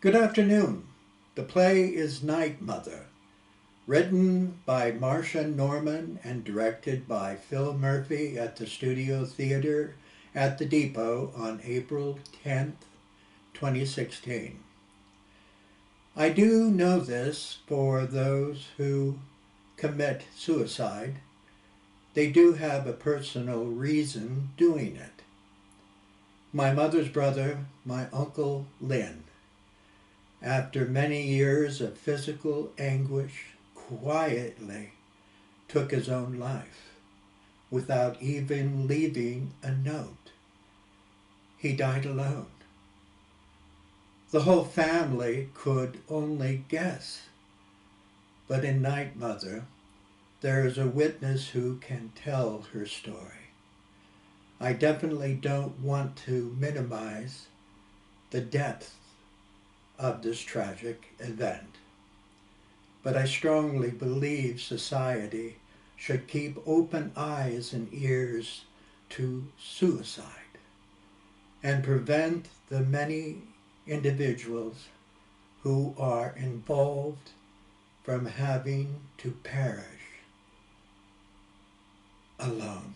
Good afternoon. The play is Night Mother, written by Marsha Norman and directed by Phil Murphy at the Studio Theater at the Depot on April 10th, 2016. I do know this for those who commit suicide. They do have a personal reason doing it. My mother's brother, my Uncle Lynn, after many years of physical anguish, quietly took his own life without even leaving a note. He died alone. The whole family could only guess. But in Night Mother, there is a witness who can tell her story. I definitely don't want to minimize the depth of this tragic event, but I strongly believe society should keep open eyes and ears to suicide and prevent the many individuals who are involved from having to perish alone.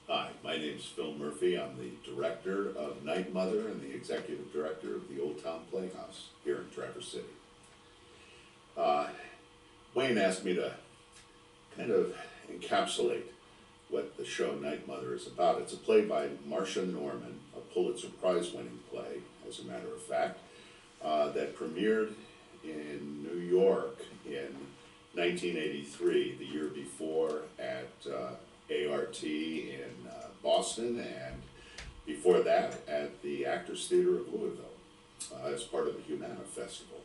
Hi, my name is Phil Murphy. I'm the director of Night Mother and the executive director of the Old Town Playhouse here in Traverse City. Wayne asked me to kind of encapsulate what the show Night Mother is about. It's a play by Marsha Norman, a Pulitzer Prize-winning play, as a matter of fact, that premiered in New York in 1983, the year before at ART in Boston, and before that at the Actors Theater of Louisville as part of the Humana Festival.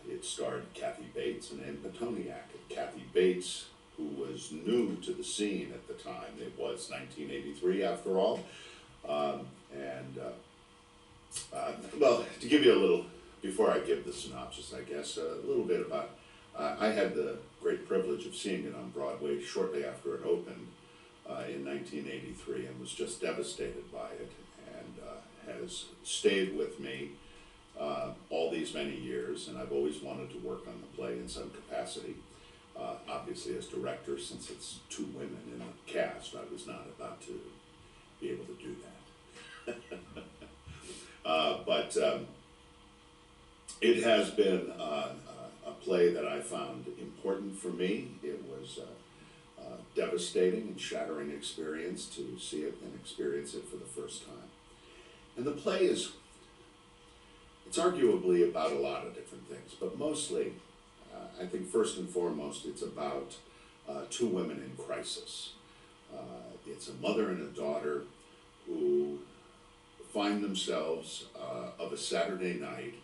It starred Kathy Bates and Ann Petoniak. Kathy Bates, who was new to the scene at the time, it was 1983 after all, well, to give you a little, before I give the synopsis, I guess, a little bit about, I had the great privilege of seeing it on Broadway shortly after it opened in 1983 and was just devastated by it, and has stayed with me all these many years, and I've always wanted to work on the play in some capacity. Obviously as director, since it's two women in the cast, I was not about to be able to do that. But it has been a play that I found important for me. It was a devastating and shattering experience to see it and experience it for the first time. And the play is, it's arguably about a lot of different things, but mostly, I think first and foremost, it's about two women in crisis. It's a mother and a daughter who find themselves of a Saturday night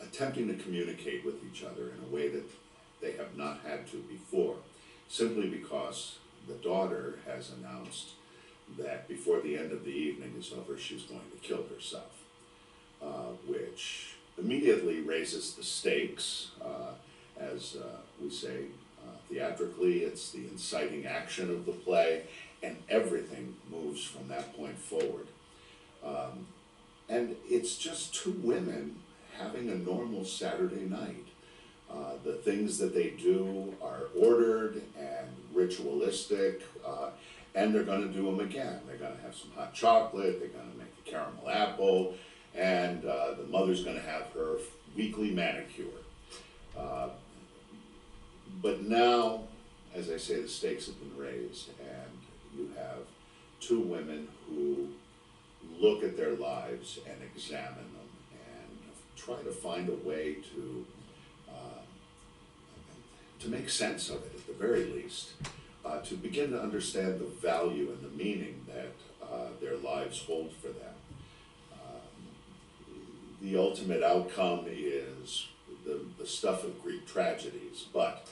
attempting to communicate with each other in a way that they have not had to before, simply because the daughter has announced that before the end of the evening is over, she's going to kill herself, which immediately raises the stakes. As we say theatrically, it's the inciting action of the play, and everything moves from that point forward. And it's just two women having a normal Saturday night. The things that they do are ordered and ritualistic, and they're going to do them again. They're going to have some hot chocolate, they're going to make the caramel apple, and the mother's going to have her weekly manicure. But now, as I say, the stakes have been raised, and you have two women who look at their lives and examine them and try to find a way to make sense of it, at the very least, to begin to understand the value and the meaning that their lives hold for them. The ultimate outcome is the stuff of Greek tragedies, but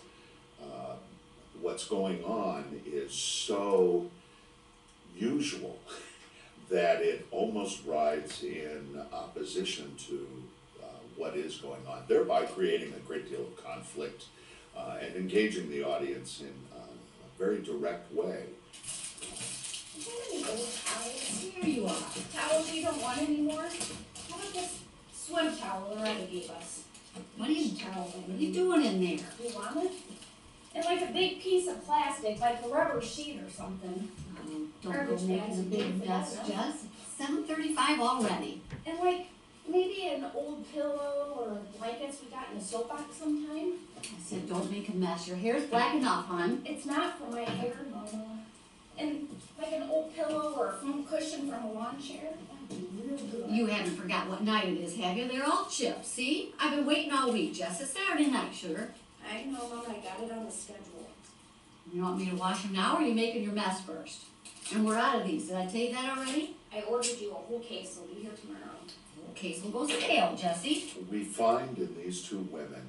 what's going on is so usual that it almost rides in opposition to what is going on, thereby creating a great deal of conflict and engaging the audience in a very direct way. Is there any old towels? Here you are. Towels you don't want anymore? How about this swim towel Loretta gave us? What are you doing in there? Do you want it? And like a big piece of plastic, like a rubber sheet or something. Don't go Garbage making bags a and big things like mess, that. Jess. 7:35 already. And like maybe an old pillow or blankets we got in a soap box sometime. I said, don't make a mess. Your hair's black enough, hon. It's not for my hair, Mama. And like an old pillow or a foam cushion from a lawn chair. That'd be real good. You haven't forgot what night it is, have you? They're all chipped, see? I've been waiting all week, Jess. It's Saturday night, sugar. I know, Mama. I got it on the schedule. You want me to wash them now, or are you making your mess first? And we're out of these. Did I tell you that already? I ordered you a whole case. It'll be here tomorrow. Okay, so we'll go stale, Jessie. We find in these two women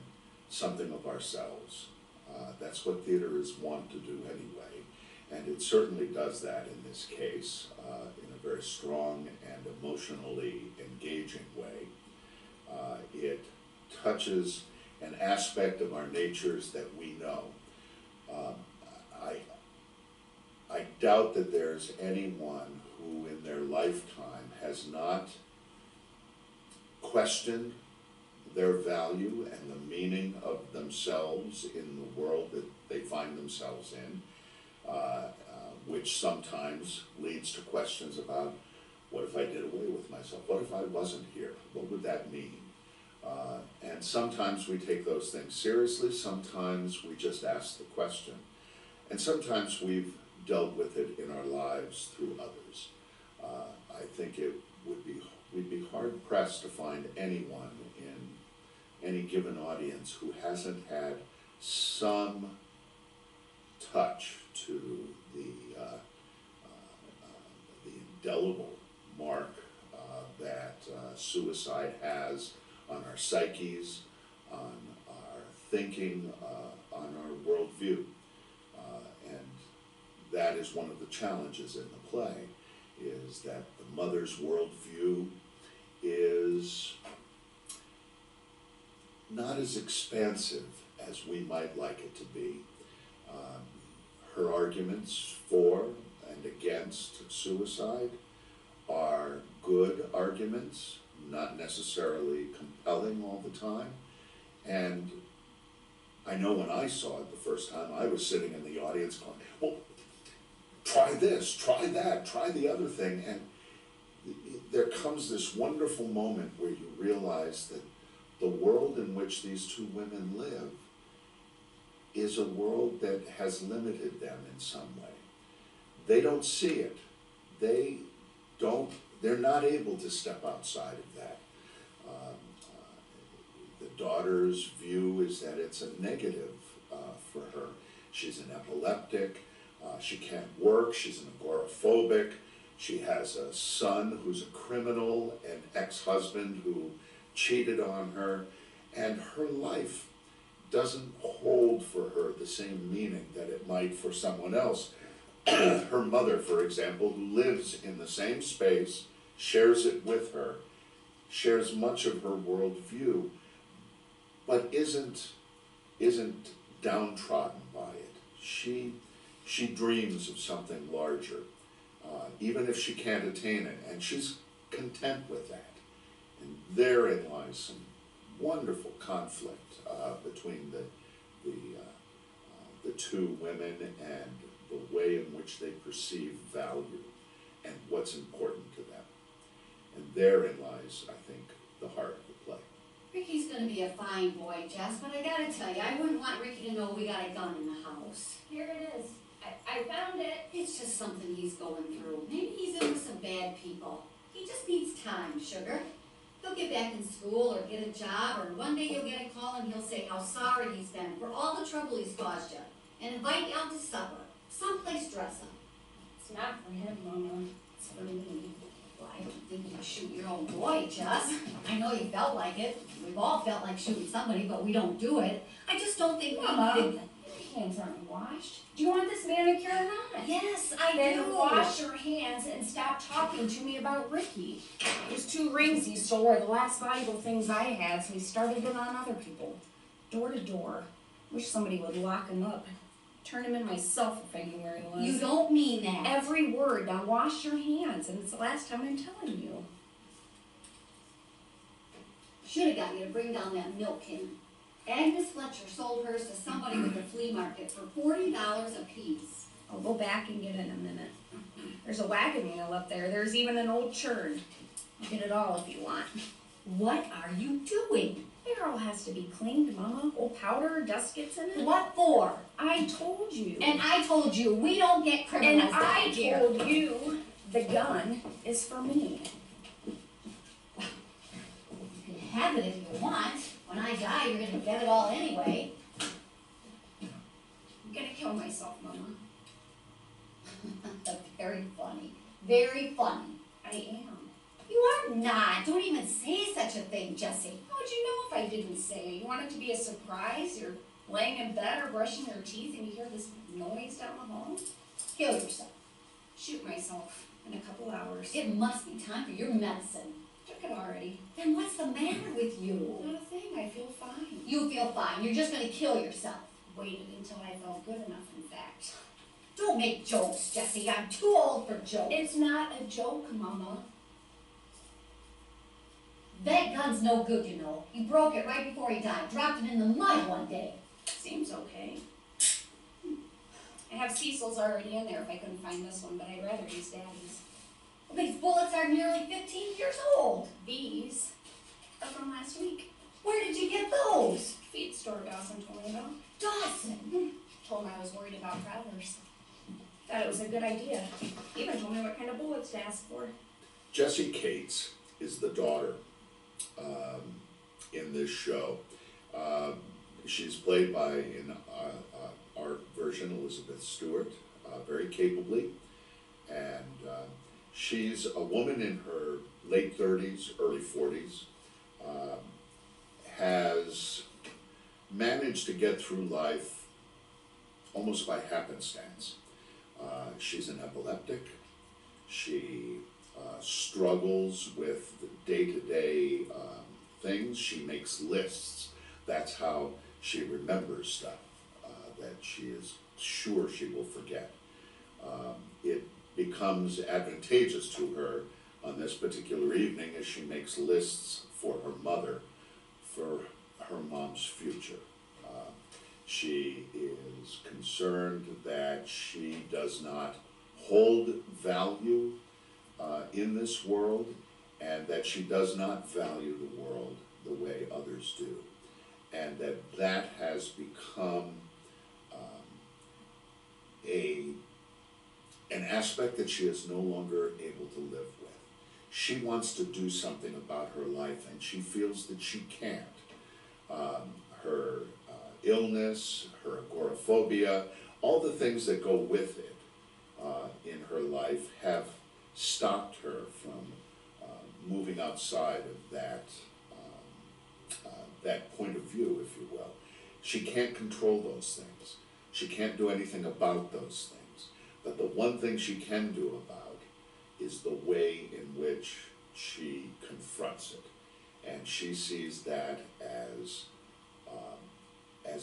something of ourselves. That's what theater is wont to do anyway, and it certainly does that in this case in a very strong and emotionally engaging way. It touches an aspect of our natures that we know. I doubt that there's anyone who in their lifetime has not questioned their value and the meaning of themselves in the world that they find themselves in, which sometimes leads to questions about, what if I did away with myself? What if I wasn't here? What would that mean? And sometimes we take those things seriously, sometimes we just ask the question. And sometimes we've dealt with it in our lives through others. I think we'd be hard pressed to find anyone in any given audience who hasn't had some touch to the indelible mark that suicide has on our psyches, on our thinking, on our worldview. And that is one of the challenges in the play, is that the mother's worldview is not as expansive as we might like it to be. Her arguments for and against suicide are good arguments, not necessarily compelling all the time. And I know when I saw it the first time, I was sitting in the audience going, well, try this, try that, try the other thing. And there comes this wonderful moment where you realize that the world in which these two women live is a world that has limited them in some way. They don't see it. They're not able to step outside of that. The daughter's view is that it's a negative for her. She's an epileptic, she can't work, she's an agoraphobic, she has a son who's a criminal, an ex-husband who cheated on her, and her life doesn't hold for her the same meaning that it might for someone else her mother, for example, who lives in the same space, shares it with her, shares much of her worldview, but isn't downtrodden by it. She dreams of something larger, even if she can't attain it, and she's content with that. And therein lies some wonderful conflict between the two women and the way in which they perceive value and what's important to them. And therein lies, I think, the heart of the play. Ricky's gonna be a fine boy, Jess, but I gotta tell you, I wouldn't want Ricky to know we got a gun in the house. Here it is. I found it. It's just something he's going through. Maybe he's in with some bad people. He just needs time, sugar. He'll get back in school or get a job, or one day you'll get a call and he'll say how sorry he's been for all the trouble he's caused you, and invite you out to supper, someplace dress up. It's not for him, Mama. It's for me. Well, I don't think you'd shoot your own boy, Jess. I know you felt like it. We've all felt like shooting somebody, but we don't do it. I just don't think Mama, we did. your hands aren't washed. Do you want this manicure or not? Yes, I Then do. wash your hands and stop talking to me about Ricky. Those 2 rings he stole were the last valuable things I had, so he started it on other people. Door to door. Wish somebody would lock him up. Turn him in myself if I knew where he was. You don't mean that. Every word. Now wash your hands, and it's the last time I'm telling you. Should have got you to bring down that milk can. Agnes Fletcher sold hers to somebody with the flea market for $40 a piece. I'll go back and get it in a minute. There's a wagon wheel up there. There's even an old churn. I'll get it all if you want. What are you doing? Barrel has to be cleaned, Mama. Old powder, dust gets in it. What for? I told you. And I told you, we don't get criminals And down I here. told you the gun is for me. You can have it if you want. When I die, you're gonna get it all anyway. I'm gonna kill myself, Mama. Very funny. Very funny. I am. You are not. Don't even say such a thing, Jessie. How would you know if I didn't say it? You want it to be a surprise? You're laying in bed or brushing your teeth and you hear this noise down the hall? Kill yourself. Shoot myself in a couple hours. It must be time for your medicine. Took it already. Then what's the matter with you? Not a thing. I feel fine. You feel fine. You're just gonna kill yourself. Waited until I felt good enough, in fact. Don't make jokes, Jessie. I'm too old for jokes. It's not a joke, Mama. That gun's no good, you know. He broke it right before he died. Dropped it in the mud one day. Seems okay. I have Cecil's already in there if I couldn't find this one, but I'd rather use Daddy's. Well, these bullets are nearly 15 years old. These are from last week. Where did you get those? Feed store Dawson told me about. Dawson. Told him I was worried about travelers. Thought it was a good idea. Even told me what kind of bullets to ask for. Jessie Cates is the daughter in this show. She's played by, in our version, Elizabeth Stewart, very capably. And she's a woman in her late 30s, early 40s, has managed to get through life almost by happenstance. She's an epileptic. She struggles with the day-to-day things. She makes lists. That's how she remembers stuff that she is sure she will forget. It becomes advantageous to her on this particular evening as she makes lists for her mother, for her mom's future. She is concerned that she does not hold value in this world, and that she does not value the world the way others do, and that has become an aspect that she is no longer able to live with. She wants to do something about her life, and she feels that she can't. Her illness, her agoraphobia, all the things that go with it in her life have stopped her from moving outside of that point of view, if you will. She can't control those things. She can't do anything about those things. But the one thing she can do about is the way in which she confronts it. And she sees that as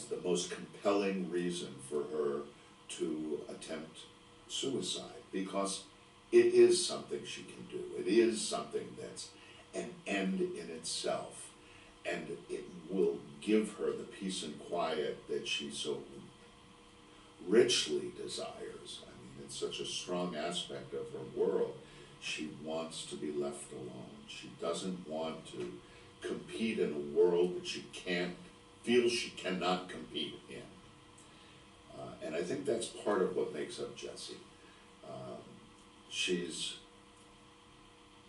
the most compelling reason for her to attempt suicide, because it is something she can do. It is something that's an end in itself, and it will give her the peace and quiet that she so richly desires. I mean, it's such a strong aspect of her world. She wants to be left alone. She doesn't want to compete in a world that she feels she cannot compete in. And I think that's part of what makes up Jessie.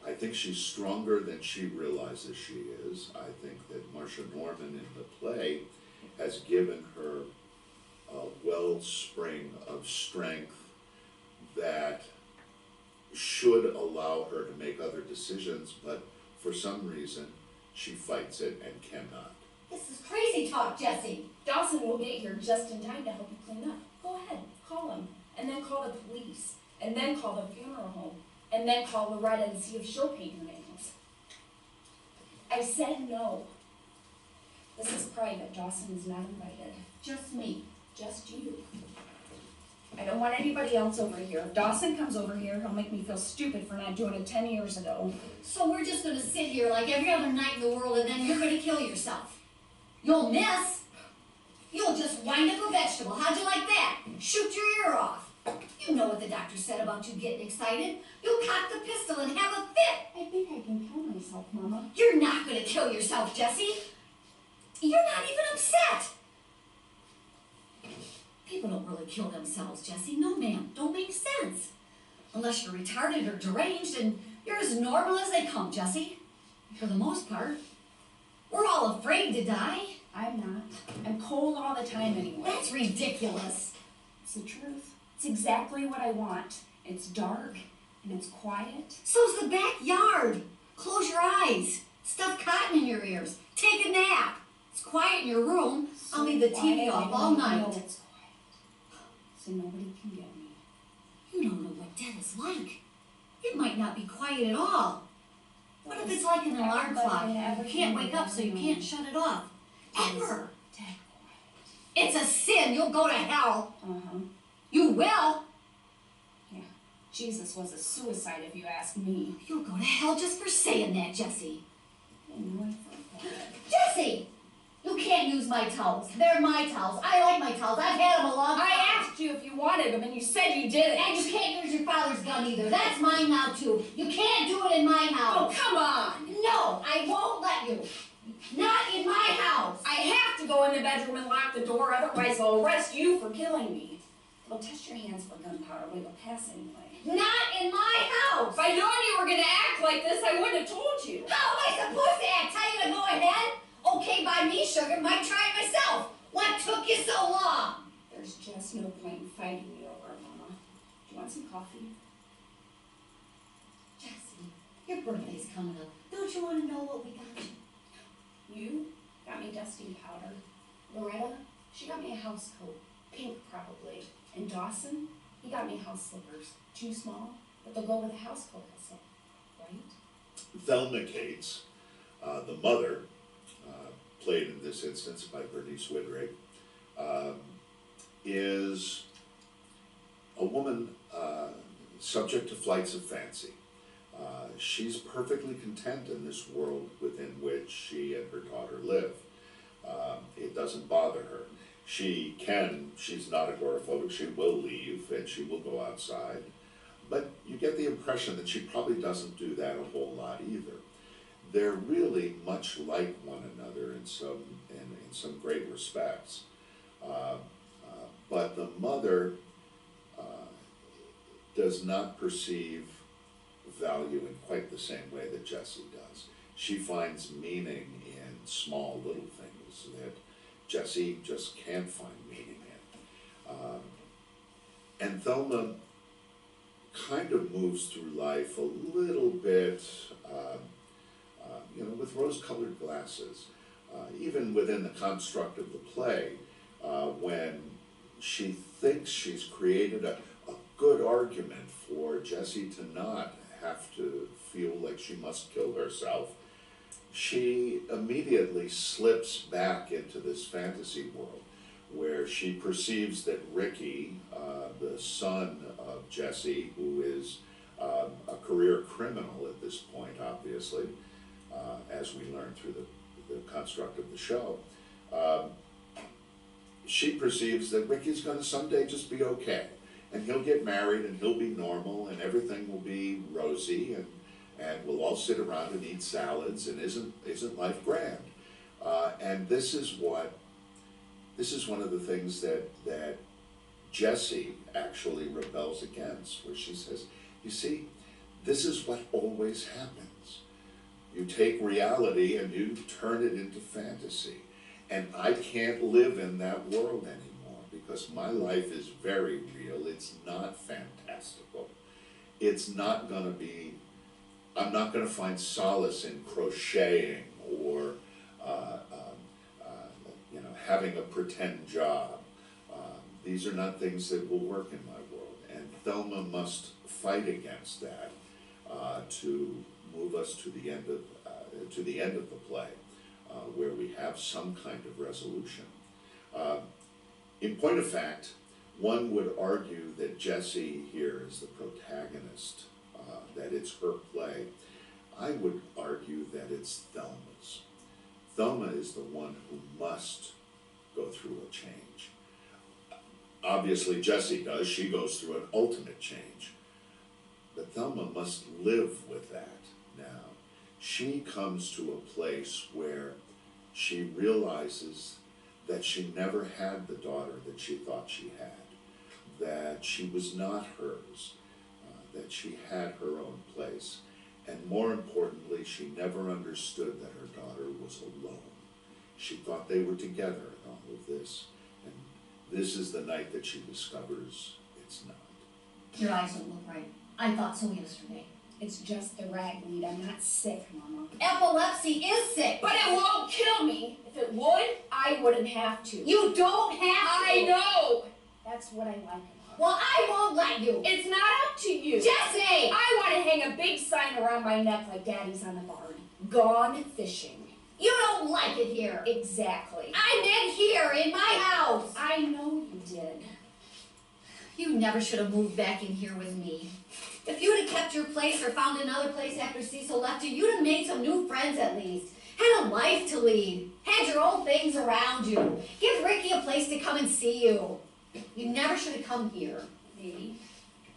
I think she's stronger than she realizes she is. I think that Marsha Norman in the play has given her a wellspring of strength that should allow her to make other decisions, but for some reason she fights it and cannot. This is crazy talk, Jessie. Dawson will get here just in time to help you clean up. Go ahead, call him, and then call the police, and then call the funeral home, and then call Loretta and see if she'll paint your nails. I said no. This is private. Dawson is not invited. Just me. Just you. I don't want anybody else over here. If Dawson comes over here, he'll make me feel stupid for not doing it 10 years ago. So we're just gonna sit here like every other night in the world, and then you're gonna kill yourself. You'll miss. You'll just wind up a vegetable. How'd you like that? Shoot your ear off. You know what the doctor said about you getting excited. You'll cock the pistol and have a fit. I think I can kill myself, Mama. You're not gonna kill yourself, Jessie. You're not even upset. People don't really kill themselves, Jessie. No, ma'am. Don't make sense. Unless you're retarded or deranged, and you're as normal as they come, Jessie. For the most part. We're all afraid to die. I'm not. I'm cold all the time anyway. That's ridiculous. It's the truth. It's exactly what I want. It's dark and it's quiet. So's the backyard. Close your eyes. Stuff cotton in your ears. Take a nap. It's quiet in your room. I'll leave the TV off all night. It's quiet. So nobody can get me. You don't know what death is like. It might not be quiet at all. What if it's like an alarm clock? You can't wake up, so you can't shut it off. Ever. Dead quiet. It's a sin. You'll go to hell. Uh-huh. You will. Yeah. Jesus was a suicide if you ask me. You'll go to hell just for saying that, Jessie. I know I thought that. Jessie! You can't use my towels. They're my towels. I like my towels. I've had them a long time. I asked you if you wanted them and you said you didn't. And you can't use your father's gun either. That's mine now, too. You can't do it in my house. Oh, come on. No, I won't let you. Not in my house. I have to go in the bedroom and lock the door, otherwise I'll arrest you for killing me. Well, test your hands for gunpowder. We will pass anyway. Not in my house. If I'd known you were going to act like this, I wouldn't have told you. How am I supposed to act? Tell you to go ahead? Okay by me, sugar. Might try it myself. What took you so long? There's just no point in fighting me over it, Mama. Do you want some coffee? Jessie, your birthday's coming up. Don't you want to know what we got you? You got me dusting powder. Loretta, she got me a house coat. Pink, probably. And Dawson, he got me house slippers. Too small, but they'll go with a house coat, also. Right? Thelma Cates, the mother, played in this instance by Bernice Whidrake, is a woman subject to flights of fancy. She's perfectly content in this world within which she and her daughter live. It doesn't bother her. She's not agoraphobic, she will leave and she will go outside, but you get the impression that she probably doesn't do that a whole lot either. They're really much like one another in some great respects. But the mother does not perceive value in quite the same way that Jessie does. She finds meaning in small little things that Jessie just can't find meaning in. And Thelma kind of moves through life a little bit, with rose-colored glasses. Even within the construct of the play, when she thinks she's created a good argument for Jessie to not have to feel like she must kill herself. She immediately slips back into this fantasy world where she perceives that Ricky, the son of Jessie, who is a career criminal at this point, obviously, as we learn through the construct of the show, she perceives that Ricky's going to someday just be okay, and he'll get married, and he'll be normal, and everything will be rosy, and we'll all sit around and eat salads, and isn't life grand? And this is one of the things that Jessie actually rebels against, where she says, you see, this is what always happens. You take reality and you turn it into fantasy. And I can't live in that world anymore because my life is very real. It's not fantastical. It's not going to be, I'm not going to find solace in crocheting or having a pretend job. These are not things that will work in my world. And Thelma must fight against that to move us to the end of the play, where we have some kind of resolution. In point of fact, one would argue that Jessie here is the protagonist, that it's her play. I would argue that it's Thelma's. Thelma is the one who must go through a change. Obviously Jessie does, she goes through an ultimate change. But Thelma must live with that now. She comes to a place where she realizes that she never had the daughter that she thought she had, that she was not hers, that she had her own place, and more importantly, she never understood that her daughter was alone. She thought they were together in all of this, and this is the night that she discovers it's not. Your eyes don't look right. I thought so yesterday. It's just the ragweed. I'm not sick, Mama. Epilepsy is sick. But it won't kill me. If it would, I wouldn't have to. You don't have to. I know. That's what I like about it. Well, I won't let you. It's not up to you. Jessie! I want to hang a big sign around my neck like Daddy's on the barn. Gone fishing. You don't like it here. Exactly. I meant here, in my house. I know you did. You never should have moved back in here with me. If you would have kept your place or found another place after Cecil left you, you'd have made some new friends at least. Had a life to lead. Had your own things around you. Give Ricky a place to come and see you. You never should have come here. Maybe.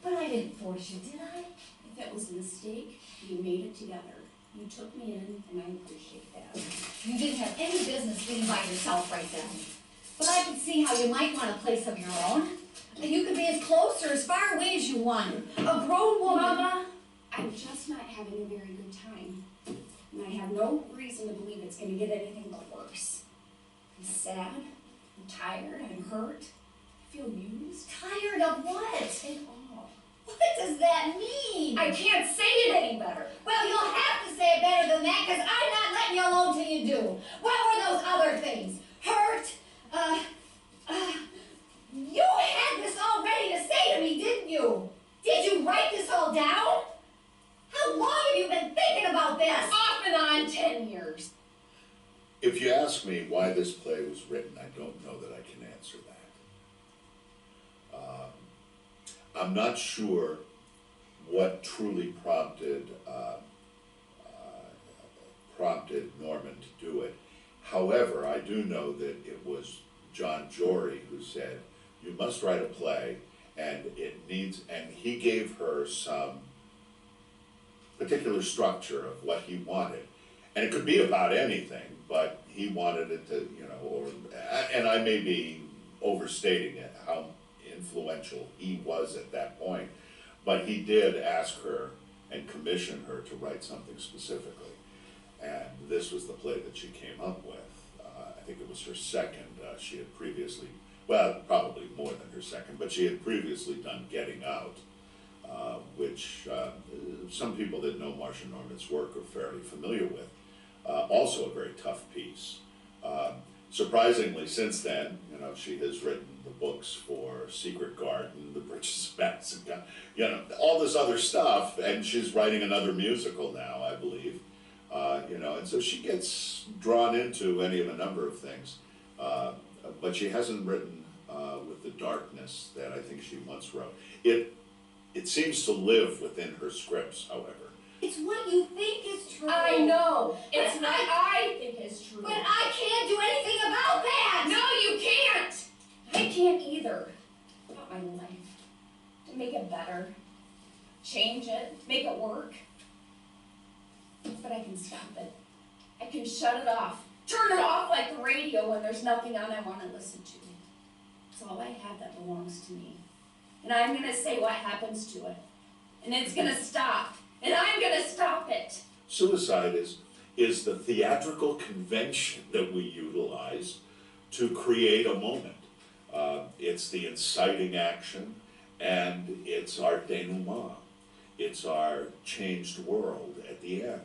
But I didn't force you, did I? If it was a mistake, you made it together. You took me in, and I appreciate that. You didn't have any business being by yourself right then. But I could see how you might want a place of your own. And you could be as close or as far away as you want. A grown woman. Mama, I'm just not having a very good time. And I have no reason to believe it's going to get anything but worse. I'm sad. I'm tired. I'm hurt. I feel used. Tired of what? It all. What does that mean? I can't say it any better. Well, you'll have to say it better than that, because I'm not letting you alone till you do. What were those other things? Hurt? You had this all ready to say to me, didn't you? Did you write this all down? How long have you been thinking about this? Off and on 10 years. If you ask me why this play was written, I don't know that I can answer that. I'm not sure what truly prompted Norman to do it. However, I do know that it was John Jory who said, you must write a play, and he gave her some particular structure of what he wanted. And it could be about anything, but he wanted it to, and I may be overstating it, how influential he was at that point, but he did ask her and commission her to write something specifically. And this was the play that she came up with. I think it was her second. She had previously, well, probably more than her second, but she had previously done Getting Out, which some people that know Marsha Norman's work are fairly familiar with. Also a very tough piece. surprisingly, since then, you know, she has written the books for Secret Garden, The Bridges of Madison, you know, all this other stuff, and she's writing another musical now, I believe. You know, and so she gets drawn into any of a number of things, but she hasn't written with the darkness that I think she once wrote. It seems to live within her scripts, however. It's what you think is true. I know. It's what I think is true. But I can't do anything about that! No, you can't! I can't either. About my life. To make it better. Change it. Make it work. But I can stop it. I can shut it off. Turn it off like the radio when there's nothing on I want to listen to. It's all I have that belongs to me. And I'm going to say what happens to it. And it's going to stop. And I'm going to stop it. Suicide is the theatrical convention that we utilize to create a moment. It's the inciting action, and it's our denouement. It's our changed world at the end,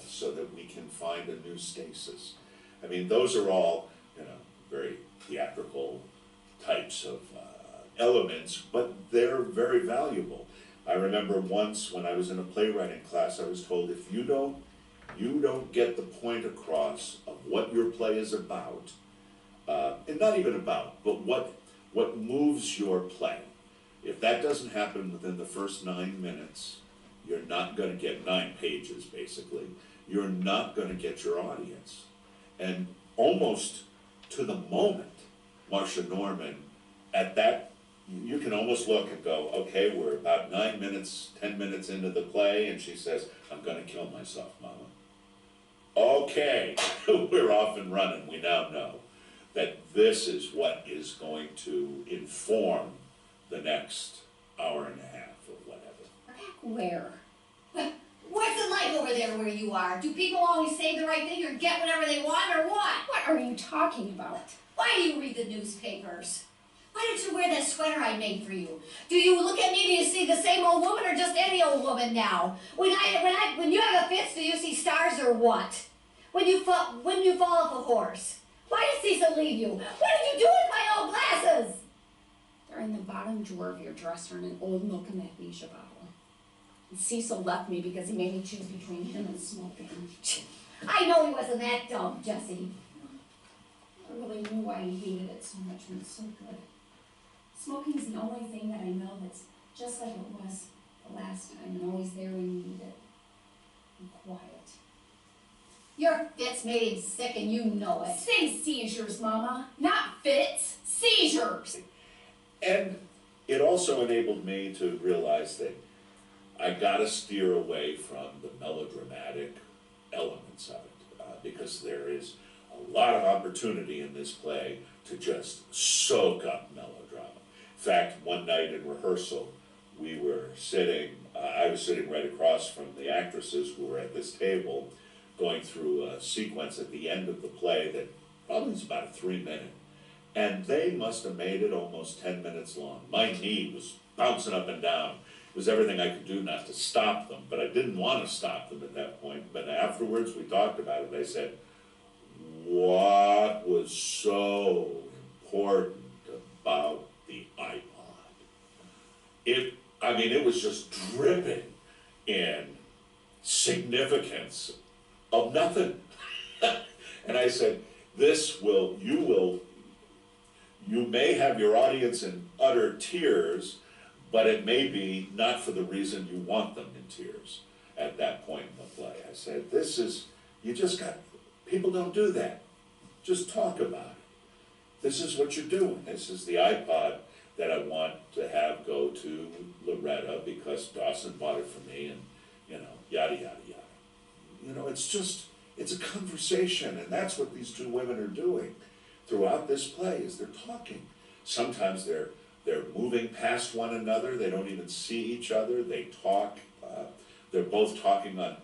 so that we can find a new stasis. I mean, those are all, you know, very theatrical types of elements, but they're very valuable. I remember once when I was in a playwriting class, I was told, if you don't get the point across of what your play is about, and not even about, but what moves your play. If that doesn't happen within the first 9 minutes, you're not going to get 9 pages, basically. You're not going to get your audience. And almost to the moment, Marsha Norman, at that, you can almost look and go, okay, we're about 9 minutes, 10 minutes into the play, and she says, I'm going to kill myself, Mama. Okay, we're off and running. We now know that this is what is going to inform the next hour and a half or whatever. Back where? What's it like over there where you are? Do people always say the right thing or get whatever they want or what? What are you talking about? Why do you read the newspapers? Why don't you wear that sweater I made for you? Do you look at me, do you see the same old woman or just any old woman now? When you have a fits, do you see stars or what? When you fall off a horse? Why did Cecil leave you? What did you do with my old glasses? They're in the bottom drawer of your dresser in an old milk and magnesia bottle. And Cecil left me because he made me choose between him and smoking. I know he wasn't that dumb, Jessie. I really knew why he hated it so much when it's so good. Smoking's the only thing that I know that's just like it was the last time and always there when you need it. And quiet. Your fits made him sick and you know it. Say seizures, Mama. Not fits. Seizures. And it also enabled me to realize that I gotta steer away from the melodramatic elements of it, because there is a lot of opportunity in this play to just soak up melodrama. In fact, one night in rehearsal, we were sitting, I was sitting right across from the actresses who were at this table, going through a sequence at the end of the play that probably was about a 3-minute. And they must have made it almost 10 minutes long. My knee was bouncing up and down. It was everything I could do not to stop them, but I didn't want to stop them at that point. But afterwards we talked about it. I said, what was so important about the iPod? It was just dripping in significance of nothing. And I said, you may have your audience in utter tears, but it may be not for the reason you want them in tears at that point in the play. I said, people don't do that. Just talk about it. This is what you're doing. This is the iPod that I want to have go to Loretta because Dawson bought it for me and, yada, yada, yada. It's a conversation, and that's what these two women are doing throughout this play, is they're talking. Sometimes they're moving past one another, they don't even see each other, they talk, they're both talking on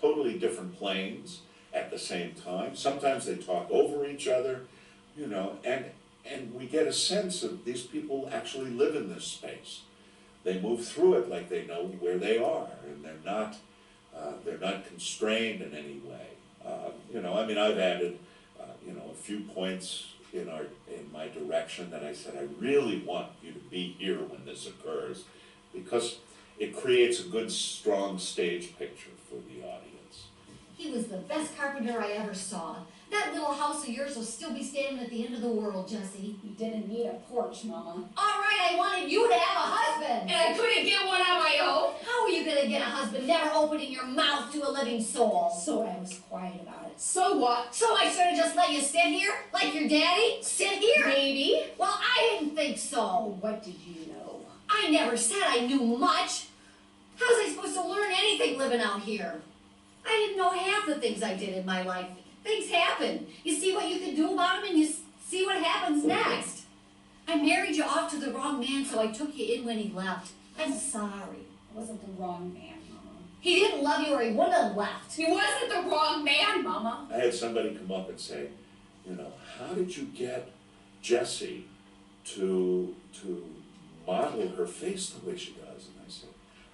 totally different planes at the same time. Sometimes they talk over each other, and we get a sense of these people actually live in this space. They move through it like they know where they are, and they're not constrained in any way. I've added a few points in my direction that I said, I really want you to be here when this occurs, because it creates a good, strong stage picture for the audience. He was the best carpenter I ever saw. That little house of yours will still be standing at the end of the world, Jessie. You didn't need a porch, Mama. All right, I wanted you to have a husband. And I couldn't get one on my own? How are you gonna get a husband never opening your mouth to a living soul? So I was quiet about it. So what? So I should have just let you sit here, like your daddy? Sit here? Maybe. Well, I didn't think so. Oh, what did you know? I never said I knew much. How was I supposed to learn anything living out here? I didn't know half the things I did in my life. Things happen. You see what you can do about them, and you see what happens next. I married you off to the wrong man, so I took you in when he left. I'm sorry. I wasn't the wrong man, Mama. He didn't love you, or he wouldn't have left. He wasn't the wrong man, Mama. I had somebody come up and say, how did you get Jessie to model her face the way she does? And I said,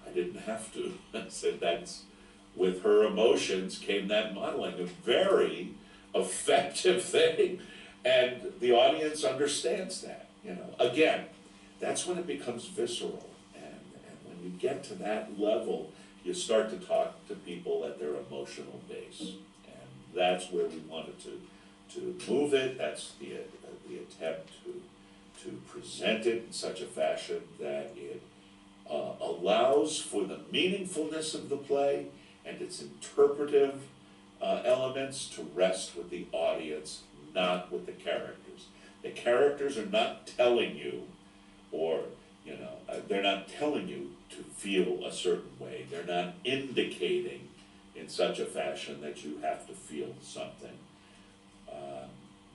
I didn't have to. I said, that's, with her emotions came that modeling, a very effective thing. And the audience understands that, Again, that's when it becomes visceral. And when you get to that level, you start to talk to people at their emotional base. And that's where we wanted to move it. That's the attempt to present it in such a fashion that it allows for the meaningfulness of the play and its interpretive elements to rest with the audience, not with the characters. The characters are not telling you, or, they're not telling you to feel a certain way. They're not indicating in such a fashion that you have to feel something.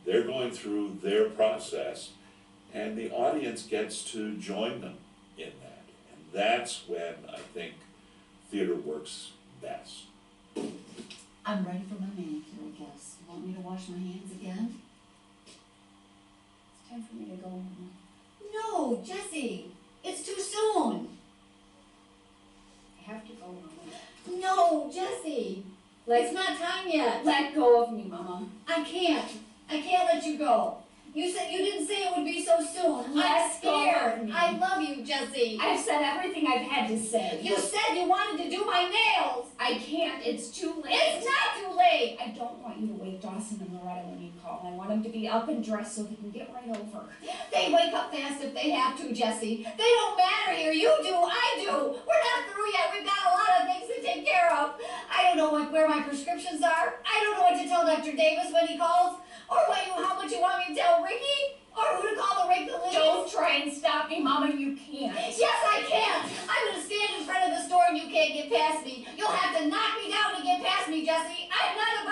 They're going through their process, and the audience gets to join them in that. And that's when I think theater works best. I'm ready for my manicure, I guess. You want me to wash my hands again? It's time for me to go, Mama. No, Jessie, it's too soon. I have to go, Mama. No, Jessie, it's not time yet. Let go of me, Mama. I can't let you go. You didn't say it would be so soon. I'm Let go of scared. me. I love you, Jessie. I've said everything I've had to say. You said you wanted to do my nails. I can't. It's too late. It's not too late. I don't want you to wake Dawson and Loretta when you call. I want them to be up and dressed so they can get right over. They wake up fast if they have to, Jessie. They don't matter here. You do. I do. We're not through yet. We've got a lot of things to take care of. I don't know where my prescriptions are. I don't know what to tell Dr. Davis when he calls. Or how much you want me to tell Ricky? Or who to call to rake the leaves? Don't try and stop me, Mama. You can't. Yes, I can. I'm going to stand in front of the store and you can't get past me. You'll have to knock me down to get past me, Jessie. I'm not a